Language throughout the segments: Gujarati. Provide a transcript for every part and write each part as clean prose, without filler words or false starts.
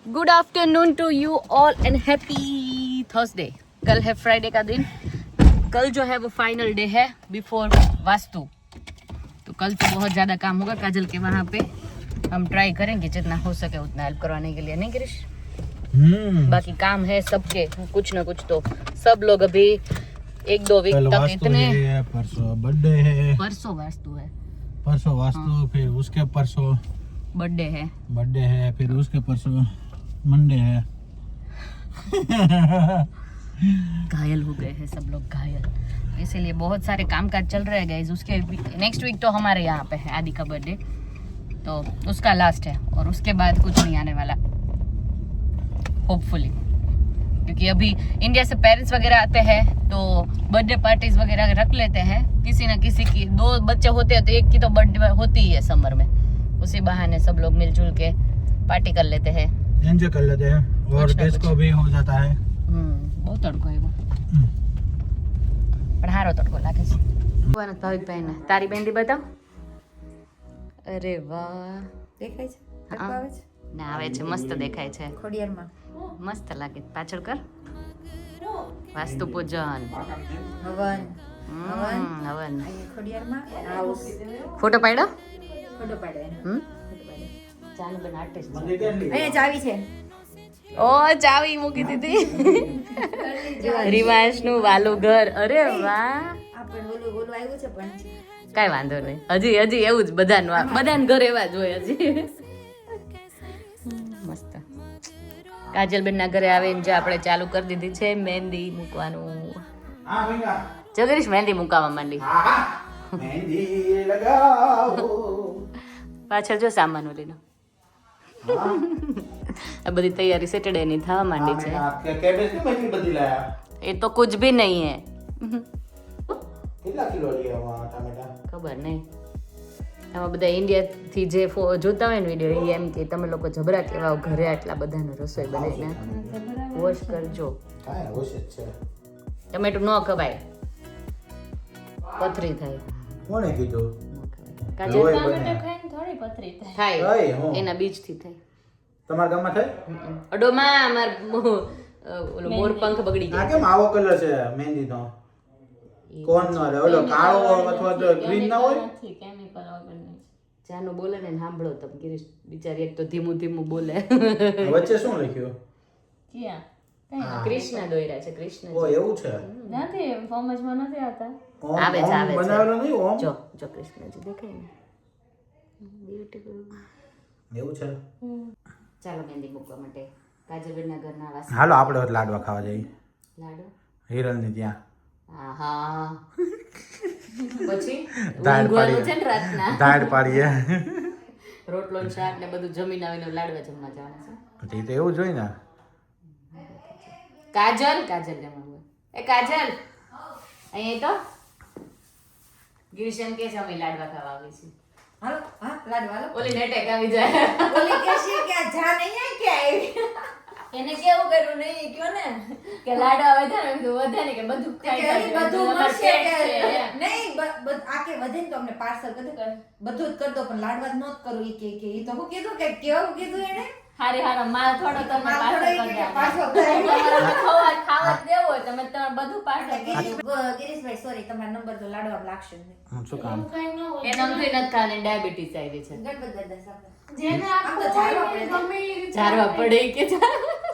Good afternoon to you all and happy Thursday. कल है फ्राइडे का दिन। कल जो है वो फाइनल डे है बिफोर वास्तु, तो कल तो बहुत ज़्यादा काम होगा काजल के वहाँ पे। हम ट्राई करेंगे जितना हो सके उतना हेल्प करवाने के लिए, नहीं गिरीश? बाकी काम है सबके कुछ ना कुछ, तो सब लोग अभी 1-2 वीक तक इतने। परसों बर्थडे है, परसों वास्तु है, परसों वास्तु, फिर उसके परसों बर्थडे है, फिर उसके परसों मंडे है। घायल हो गए हैं सब लोग, घायल। इसीलिए बहुत सारे काम काज चल रहे हैं गाइस। उसके नेक्स्ट वीक तो हमारे यहाँ पे है आदि का बर्थडे, तो उसका लास्ट है, और उसके बाद कुछ नहीं आने वाला होपफुली, क्योंकि अभी इंडिया से पेरेंट्स वगैरह आते हैं तो बर्थडे पार्टीज वगैरह रख लेते हैं। किसी ना किसी की 2 बच्चे होते हैं तो एक की तो बर्थडे होती ही है समर में, उसी बहाने सब लोग मिलजुल के पार्टी कर लेते हैं, एंजॉय कर लेते हैं, और डिस्को भी हो जाता है। बहुत तड़को है वो, પણ હારો તડકો લાગે છે। ભાવિક બહેન તારી મહેંદી બતાવ। અરે વાહ, દેખાય છે? હા, આવે છે? ના આવે છે, મસ્ત દેખાય છે, ખોડિયારમાં મસ્ત લાગે। પાછળ કર, વાસ્તુ પૂજન, હવન હવન। અહીંયા ખોડિયારમાં હાઉસ ફોટો પાડ્યો? ફોટો પાડે ચાલુ બન આર્ટિસ્ટ અહીંયા ચાવી છે। ઓ ચાવી મૂકી દીધી। રિવાંશ નું વાલું ઘર, અરે વાહ, આ પણ ઓલું આવ્યું છે પણ કાઈ વાંધો નહીં, હજી એવું જ બધાને ઘર એવા જ હોય હજી। મસ્ત। કાજલબેન ના ઘરે આવીને જે આપણે ચાલુ કરી દીધી છે મહેંદી મૂકવાનું। જગદીશ મહેંદી મુકાવા માંડી, મહેંદી લગાવો। પાછળ જો સામાન ઓલીનો। આ બધી તૈયારી સેટરડે ની થવા માંડી છે। કેબેજ ની મહેંદી બધી લાયા। એ તો कुछ भी नहीं है। કેટલા કિલો લીયા ટામેટા? ખબર નહીં। આમાં બધા ઇન્ડિયા થી જે જોતા હોય ને વિડીયો, એ એમ કે તમે લોકો જબરા કેવા ઘરે આટલા બધાનો રસોઈ બનાવીને વોશ કરજો। કાય હોશ છે, ટમેટું ન ખવાય, પથરી થાય। કોણે કીધું? કાજલ થોડી પથરી થાય, એના બીજ થી થાય। તમારા ગામમાં થાય? અડોમાં અમાર ઓલો મોરપંખ બગડી આ ગયો। કેમ આવો કલર છે મહેંદીનો? કોણ નો રે? ઓલો કાળો અથવા તો ગ્રીન ના હોય? જાનું બોલે ને સાંભળો તમે, ગિરીશ બિચારી એક તો ધીમું ધીમું બોલે। વચ્ચે શું લખ્યું? કૃષ્ણ દોર્યા છે, કૃષ્ણ ઓ એવું છે? નથી ફોર્મમાં નથી આવતા, ઓમ આવે છે, આવે છે। બનાવેલો નહીં ઓમ? જો જો કૃષ્ણજી દેખાય ને, બ્યુટીફુલ એવું છે। ચાલો મહેંદી મૂકવા માટે કાજલબેનના ઘરના વાસ। હાલો આપણે લાડવા ખાવા જઈએ, લાડુ। હિરલની ત્યાં। આહા, પછી દાળ ઊંઘવાનું પાડીએ, છે ને રાતના, દાળ પાડીએ, રોટલો ને શાક ને બધું જમીને આવીને લાડવા જમવા જવાના છે। એ તો એવું જ હોય ને। કાજલ જમવાનું, એ કાજલ અહીંયા તો ગિરીશન કે છે અમે લાડવા ખાવા આવી છે। હાલો હા લાડુ હાલો। ઓલી નેટેક આવી જાય, ઓલી કહેશે કે આ જા નહીં આ કે આવી એને કેવું કર્યું નહીં કયો ને કે લાડવા વધે ને તો વધે ને કે બધું ખાઈ કે જાય, બધું અમારે મળશે પેટ કે છે એમ। નહીં આ કે વધે ને તો અમને પાર્સલ બધું જ કરી દો, પણ લાડવા જ નોત કરું ઈ કે ઈ તો હું કીધું કે કેવું કીધું એને હારી હારો માલ થોડો તમે માલ પાર્સલ થોડો કરી ઈ કે દો, પાછો કરાવી ખાવા જ દેવો હોય તમે તમારે બધું પાર્સલ કરી દો। ગિરીશભાઈ સોરી તમારો નંબર તો લાડવા લાગશે જ નહીં। શું કામ? એને અમથી નથી ખાવાની, ડાયાબિટીસ આવી છે, ગણપત દાદા સાથે જેને આમ તો ઝાડવા પડે ઝારવા પડે ઈ કે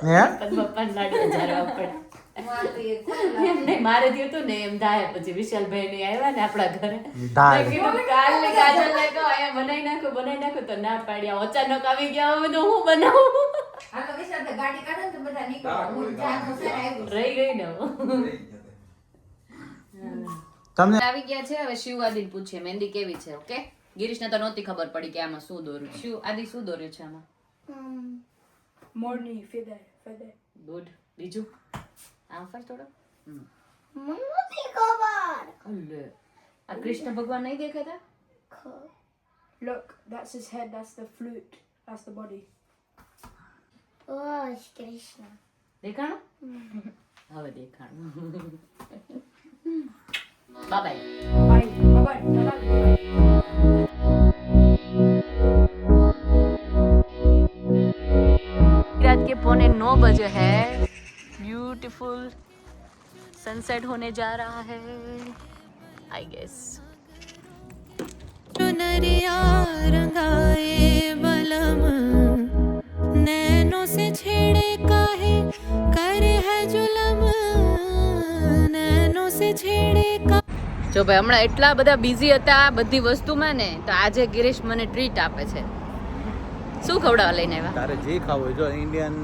હે? પપ્પાને લાડવા ઝારવા પડે હું આ તો એ ખોટું એમ નહીં, મારે થયું હતું ને એમ થાય। પછી વિશાલભાઈ ને આવ્યા ને આપણા ઘરે, દાળ મેં કીધું કાલ ને કાજલ ને કહો અહીંયા બનાવી નાખું તો ના પાડ્યા। અચાનક આવી ગયા, હવે તો હું બનાવું, આ તો વિશાલ ગાડી કાઢે ને તો બધા નીકળો હું જાગું છે આવ્યું રહી ગઈ ને હું। તમને આવી ગયા છે, હવે શિવ આદિ પૂછે મહેંદી કેવી છે। ઓકે, ગિરીશને તો નહોતી ખબર પડી કે આમાં શું દોર્યું। શિવ આદિ શું દોર્યું છે આમાં? મોરની ફેદર ગુડ। બીજું આમ ફર થોડો। મને ખબર અલે આ કૃષ્ણ ભગવાન નહીં દેખાતા? look that's his head, that's the flute, that's the body. Oh, Krishna. દેખાણું? હવે દેખાણું। Bye bye. Bye bye. रात के के 8:45 बजे है। ब्यूटीफुल सनसेट होने जा रहा है आई गेस। चुनरिया रंगाए बलम नैनों से छेड़े काहे करे है जुलम नैनों से छेड़े का। જો ભાઈ હમણાં એટલા બધા બિઝી હતા બધી વસ્તુમાં ને, તો આજે ગિરીશ મને ટ્રીટ આપે છે. શું ખવડાવવા લઈને આવ્યા? તારે જે ખાવું હોય જો ઇન્ડિયન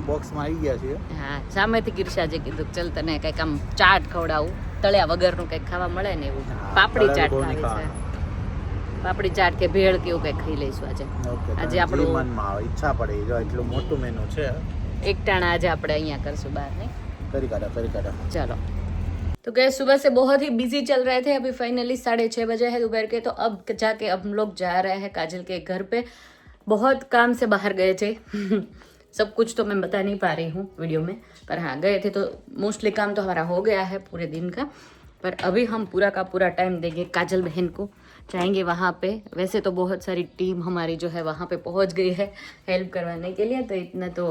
બોક્સમાં આવી ગયા છે. હા, સામેથી ગિરીશ આજે કીધું ચલ તને કંઈક આમ ચાટ ખવડાવું, તળ્યા વગરનું કંઈક ખાવા મળે ને એવું. પાપડી ચાટ ખાવી છે. પાપડી ચાટ કે ભેળ કે એવું કંઈક ખાઈ લઈશું આજે. આજે આપણું મનમાં આવે ઈચ્છા પડે જો એટલું મોટું મેનુ છે. એક ટાણા આજે આપણે અહીંયા કરશું બહાર નહીં. કરી કાઢો. चलो तो गए सुबह से बहुत ही बिजी चल रहे थे. अभी फाइनली 6:30 बजे है दोपहर के. तो अब जाके अब हम लोग जा रहे हैं काजल के घर पे. बहुत काम से बाहर गए थे. सब कुछ तो मैं बता नहीं पा रही हूँ वीडियो में, पर हाँ गए थे तो मोस्टली काम तो हमारा हो गया है पूरे दिन का. पर अभी हम पूरा का पूरा टाइम देंगे काजल बहन को, जाएंगे वहाँ पे. वैसे तो बहुत सारी टीम हमारी जो है वहाँ पे पहुँच गई है हेल्प करवाने के लिए, तो इतना तो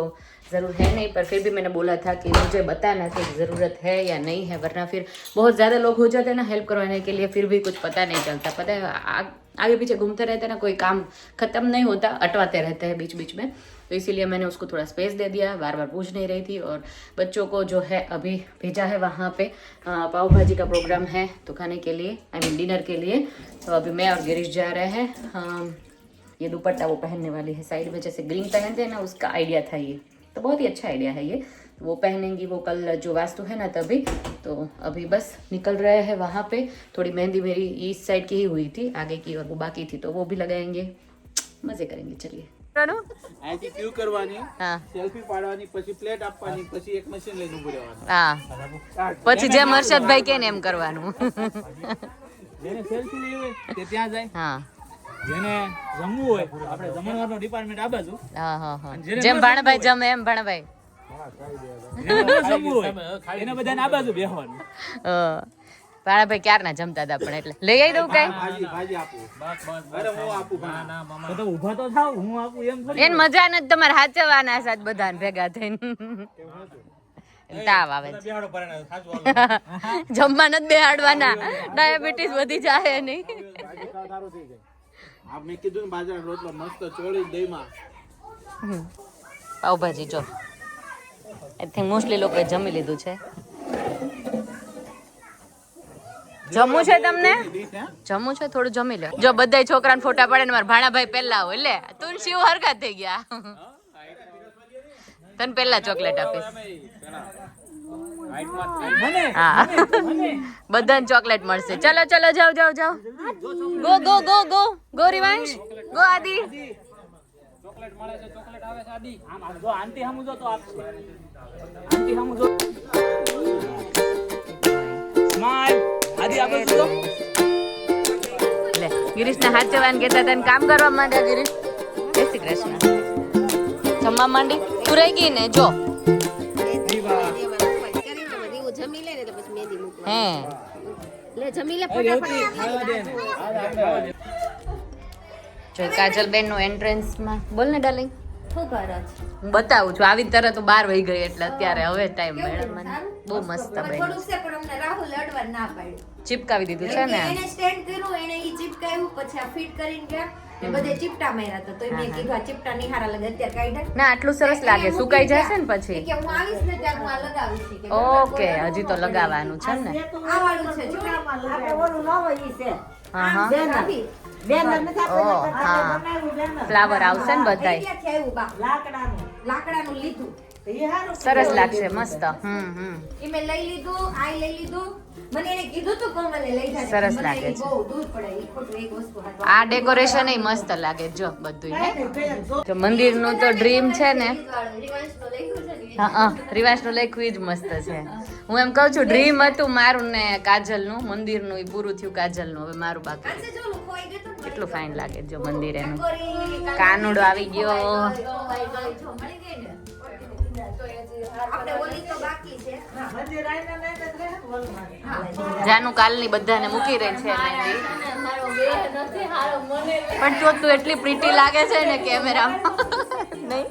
ज़रूर है नहीं, पर फिर भी मैंने बोला था कि मुझे बताना कि ज़रूरत है या नहीं है, वरना फिर बहुत ज़्यादा लोग हो जाते हैं ना हेल्प करवाने के लिए, फिर भी कुछ पता नहीं चलता. पता है आगे पीछे घूमते रहते हैं ना, कोई काम ख़त्म नहीं होता, अटवाते रहते हैं बीच बीच में. तो इसीलिए मैंने उसको थोड़ा स्पेस दे दिया, बार बार पूछ नहीं रही थी. और बच्चों को जो है अभी भेजा है वहाँ पे, पाव भाजी का प्रोग्राम है तो खाने के लिए, आई मीन डिनर के लिए. तो अभी मैं और गिरीश जा रहे हैं. ये दुपट्टा वो पहनने वाली है साइड में, जैसे ग्रीन पहनते हैं ना, उसका आइडिया था ये. तो बहुत ही अच्छा आइडिया है ये. तो वो पहनेंगी वो कल जो वास्तु है ना तभी. तो अभी बस निकल रहे हैं वहाँ पे. थोड़ी मेहंदी मेरी इस साइड की ही हुई थी, आगे की और वो बाकी थी, तो वो भी लगाएंगे, मज़े करेंगे. चलिए અહીંથી ક્યુ કરવાની, હા સેલ્ફી પાડવાની, પછી પ્લેટ આપવાની, પછી એક મશીન લઈને ઊભું રહેવાનું. હા, પછી જેમ હર્ષદભાઈ કે ને એમ કરવાનું. જેને સેલ્ફી લેવી હોય તે ત્યાં જાય. હા, જેને જમવું હોય આપણે જમણવારનો ડિપાર્ટમેન્ટ આ બાજુ. હા હા હા, જેમ ભાણભાઈ જમે એમ ભાણભાઈ. જેને ન જમવું હોય એને બધાને આ બાજુ બેસવાનું. ભાણાભાઈ ક્યારના જમતા હતા પણ, એટલે લઈ આવી દઉં કઈ. ભાજી આપું. બસ બસ અરે હું આપું. ના ના મામા તો ઊભા તો થાવ, હું આપું એમ થોડી. એને મજા નથી તમારે હાચવાના સાથ બધાને ભેગા થઈને. તાવ આવે છે. બેહાડો પરણે સાચું હાલો. જમવા નથી બેહાડવાના, ડાયાબિટીસ વધી જાય નહીં. ભાજી ખાવા સારું થઈ જાય. આ મેં કીધું ને બાજરાનો રોટલો મસ્ત ચોળી દહીંમાં. પાવભાજી જો આઈ થિંક મોસ્ટલી લોકોએ જમી લીધું છે. જમવું છે તમને? જમવું છે? થોડું જમી લો. જો બધાય છોકરાને ફોટા પડે ને મારા ભાણાભાઈ પહેલા હોય, લે તું શિવ હરખા થઈ ગયા. તને પહેલા ચોકલેટ આપીશ. હા, બધાને ચોકલેટ મળશે. ચલો ચલો જાઓ જાઓ જાઓ. Go go go go go Rivansh, go Adi. Chocolate મળે છે, ચોકલેટ આવે છે આદિ. આમ જો આંટી સામુ જો તો આપશે. આંટી સામુ જો. સ્માઈલ. આદિ આપો જો. લે ગિરીશને હાચવાન કહેતા તને કામ કરવા માંડે. ગિરીશ જય શ્રી કૃષ્ણ. જમવા માંડી તું રહી ગઈ ને જો. હે લે જમી લે ફટાફટ. જો કાજલ બેન નું એન્ટ્રન્સ માં બોલ ને ડાર્લિંગ. શું કરો છો? હું બતાવું છું. આવી તરત 12 વહી ગઈ એટલે અત્યારે હવે ટાઈમ મળ્યો મને. બહુ મસ્ત બની. થોડુંક છે પણ અમને રાહુલ અડવા ના પાડ્યું. ચિપકાવી દીધું છે ને. એને સ્ટેન્ડ કર્યું, એને ઈ ચિપકાવ્યું, પછી આ ફિટ કરીને ગયા ને બધે ચિપટા માર્યા હતા. તો મેં કીધું આ ચિપટા નહીં હારા લાગે, અત્યારે કાઢ્યા. ના આટલું સરસ લાગે, સુકાઈ જશે ને પછી. કે હું આવીશ ને ત્યારે હું આ લગાવીશ કે ઓકે, હજી તો લગાવવાનું છે ને. આ વાળું છે જો આપણે ઓલું ન હોય ઈ છે. હા હા. બેનર ઓ હા, ફ્લાવર આવશે ને બધાય. ક્યાંથી આવ્યું બા? લાકડાનું લીધું. સરસ લાગશે મસ્ત. ઈ મેં લઈ લીધું, આ લઈ લીધું. મને એને કીધું તું કોમલે લઈ જાય. સરસ મને લાગે ઈ છે. બહુ દૂર પડે. ઈ ખોટું એક વસ્તુ હાથ આ ડેકોરેશન એ મસ્ત લાગે જો બધું હે. જો મંદિરનું તો ડ્રીમ છે ને. રિવાન્સનો લખ્યું છે ને. હા હા, રિવાસનું લખ્યું જ મસ્ત છે. હું એમ કહું છું ડ્રીમ હતું મારું ને કાજલનું, મંદિરનું એ પૂરું થયું, કાજલનું હવે મારું બાકી. આજે જો લુખો આવી ગયો તો કેટલું ફાઇન લાગે જો મંદિર એનું. ટકોરી, કાનુડો આવી ગયો. જો મળી ગઈ ને. આપણે ઓલી તો બાકી છે. જાનું કાલની બધાને મૂકી રહી છે મહેંદી. પણ તો તું એટલી પ્રીટી લાગે છે ને કેમેરામાં. નહીં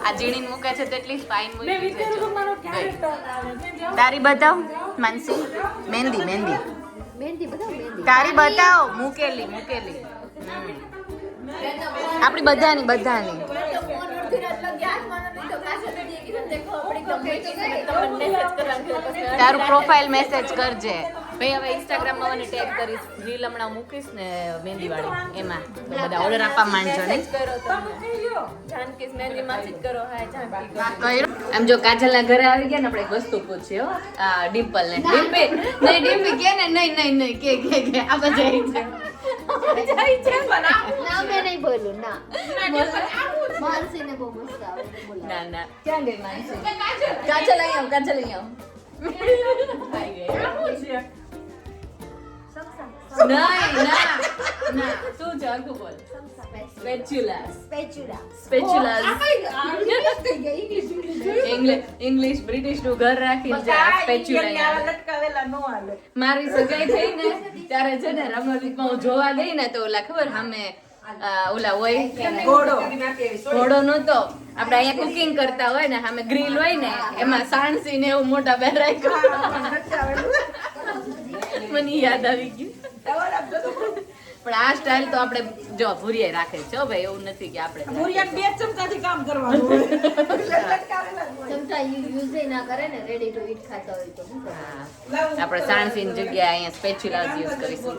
આ ઝીણી મૂકે છે તેટલી ફાઇન મૂકી છે જો. તારી બતાવ માનસી. મહેંદી મહેંદી તારી બતાવ. મૂકેલી મૂકેલી. આપણી બધાની તારું પ્રોફાઇલ મેસેજ કરજે ભાઈ. હવે ઇન્સ્ટાગ્રામમાં મને ટેગ કરીશ. રીલ હમણાં મૂકીશ ને મહેંદી વાળી એમાં બધા ઓર્ડર આપવા માંડજો ને. એમ જો કાજલના ઘરે આવી ગયા ને આપણે એક વસ્તુ પૂછીએ હો. આ ડિમ્પલ ને ડિમ્પી કે ને નહીં કે આ બધા ના મેં નહીં બોલું ના માનસીને બહુ મસ્ત આવડે બોલાવતા. ના ક્યાં ગઈ માનસી? કાજલ અહીં આવ. ના તું જાગુ બોલ. સ્પેચ્યુલાસ ઇંગ્લિશ બ્રિટિશ નું ઘર રાખીને સ્પેચ્યુલા. મારી સગાઈ થઈ ને ત્યારે છે ને રમણીકમાં હું જોવા ગઈ ને તો ઓલા ખબર સામે ઓલા હોય ઘોડો નતો આપણે અહીંયા કુકિંગ કરતા હોય ને સામે ગ્રીલ હોય ને એમાં સાણસી ને એવું મોટા બેર મને યાદ આવી ગયું. પણ આ સ્ટાઇલ તો આપણે જો ભૂરિયા રાખે છે ભાઈ. એવું નથી કે આપણે ચમચા યુઝ ના કરે ને રેડી ટુ ઈટ ખાતા હોય તો શું કરે? આપણે સાણસીની જગ્યાએ અહીંયા સ્પેચ્યુલાસ યુઝ કરીશું.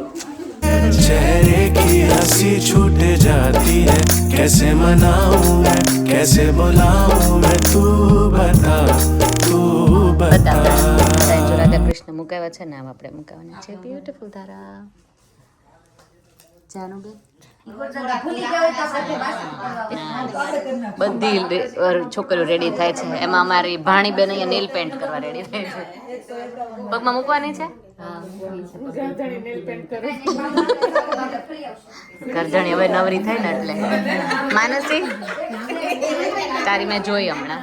चेहरे की हंसी छूट जाती है कैसे मनाऊं मैं कैसे बुलाऊं मैं तू बता રાધા કૃષ્ણ મુકાવ્યા છે ને આમ આપણે મુકાવવાના છે. બ્યુટીફુલ ધારા જાનું બેન બધી છોકરીઓ રેડી થાય છે. એમાં અમારી ભાણી બેન અહીંયા નેલ પેન્ટ કરવા રેડી થાય છે. પગમાં મૂકવાની છે. કરજણી હવે નવરી થાય ને એટલે. માનસી તારી મેં જોઈ હમણાં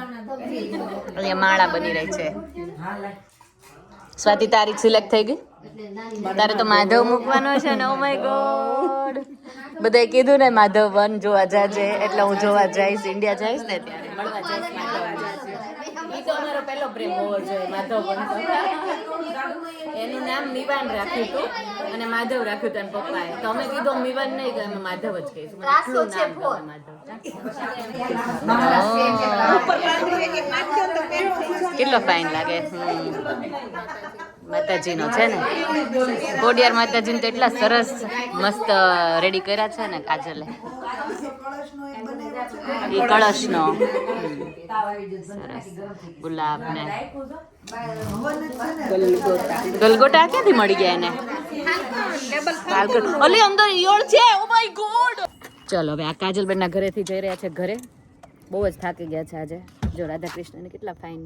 અહીંયા માળા બની રહી છે. સ્વાતિ તારી સિલેક્ટ થઈ ગઈ. તારે તો માધવ મૂકવાનો છે ને. ઓ માય ગોડ બધાએ કીધું ને માધવ 1 જોવા જાજે એટલે હું જોવા જઈશ. ઇન્ડિયા જઈશ ને ત્યારે મળવા જઈશ માધવ. ઈ તો અમારો પહેલો પ્રેમ હોવો જોઈએ માધવ 1. એનું નામ મિવાન રાખ્યું હતું અને માધવ રાખ્યું હતું પપ્પાએ. તો અમે કીધું મિવાન નહીં કે અમે માધવ જ કહીશું. એટલું નામ ગમે માધવ. કેટલો ફાઇન લાગે. માતાજીનો છે ને કોડિયાર માતાજીને તો એટલા સરસ મસ્ત રેડી કર્યા છે ને કાજલે. એ કળશનો ગુલાબ ને ગલગોટા ક્યાંથી મળી ગયા એને? ઓલી અંદર ઈયળ છે. Oh my God. ચલો હવે આ કાજલબેન ના ઘરેથી જઈ રહ્યા છે ઘરે. બહુ જ થાકી ગયા છે આજે. જો રાધા કૃષ્ણ કેટલા ફાઇન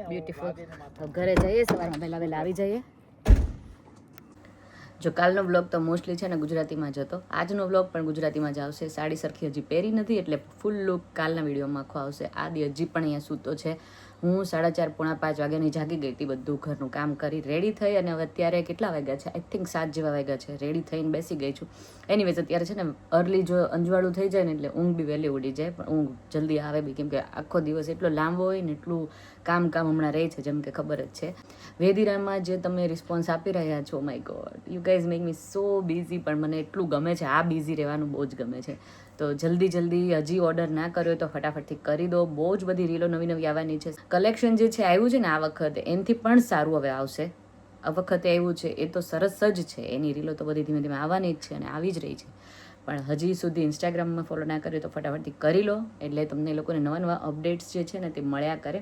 બ્યુટીફુલ. તો ઘરે જઈએ સવારમાં વહેલા આવી જઈએ. જો કાલનો વ્લોગ તો મોસ્ટલી છે ને ગુજરાતીમાં જ હતો. આજનો વ્લોગ પણ ગુજરાતીમાં જ આવશે. સાડી સરખી હજી પહેરી નથી એટલે ફૂલ લુક કાલના વિડીયોમાં આખો આવશે. આદિ હજી પણ અહીંયા સૂતો છે. હું 4:30 પોણા 5 વાગ્યાની જાગી ગઈ હતી. બધું ઘરનું કામ કરી રેડી થઈ અને હવે અત્યારે કેટલા વાગ્યા છે? આઈ થિંક 7 જેવા વાગ્યા છે. રેડી થઈને બેસી ગઈ છું. એનીવેઝ અત્યારે છે ને અર્લી જો અંજવાળું થઈ જાય ને એટલે ઊંઘ બી વહેલી ઉડી જાય. પણ ઊંઘ જલ્દી આવે બી કેમ કે આખો દિવસ એટલો લાંબો હોય ને એટલું કામ હમણાં રહે છે જેમ કે ખબર જ છે. વેદિરામાં જે તમે રિસ્પોન્સ આપી રહ્યા છો my God you guys make me so busy. પણ મને એટલું ગમે છે. આ બિઝી રહેવાનું બહુ જ ગમે છે. તો જલ્દી હજી ઓર્ડર ના કર્યો તો ફટાફટથી કરી દો. બહુ જ બધી રીલો નવી આવવાની છે. કલેક્શન જે છે આવ્યું છે ને આ વખતે એનાથી પણ સારું હવે આવશે. આ વખતે આવ્યું છે એ તો સરસ જ છે. એની રીલો તો બધી ધીમે આવવાની જ છે અને આવી જ રહી છે. પણ હજી સુધી ઇન્સ્ટાગ્રામમાં ફોલો ના કર્યો તો ફટાફટથી કરી લો એટલે તમને એ લોકોને નવા અપડેટ્સ જે છે ને તે મળ્યા કરે.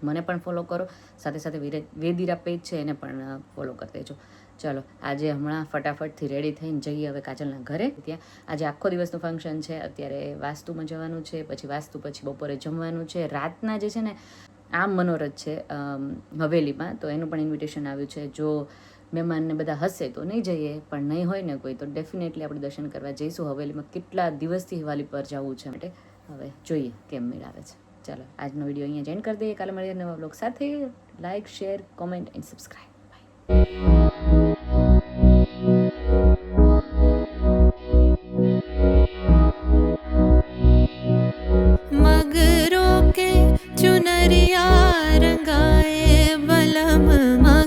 મને પણ ફોલો કરો. સાથે વેદિરા પેજ છે એને પણ ફોલો કરી દેજો. ચલો આજે હમણાં ફટાફટથી રેડી થઈને જઈએ હવે કાજલના ઘરે. ત્યાં આજે આખો દિવસનું ફંક્શન છે. અત્યારે વાસ્તુમાં જવાનું છે. પછી વાસ્તુ પછી બપોરે જમવાનું છે. રાતના જે છે ને આમ મનોરથ છે હવેલીમાં તો એનું પણ ઇન્વિટેશન આવ્યું છે. જો મહેમાનને બધા હશે તો નહીં જઈએ પણ નહીં હોય ને કોઈ તો ડેફિનેટલી આપણે દર્શન કરવા જઈશું હવેલીમાં. કેટલા દિવસથી હવાલી પર જવું છે માટે હવે જોઈએ કેમ મેળાવે છે. ચાલો આજનો વિડીયો અહીંયા જોઈન કરી દઈએ. કાલે મળીએ નવા બ્લોગ સાથે. Like share comment and subscribe. Bye. बलम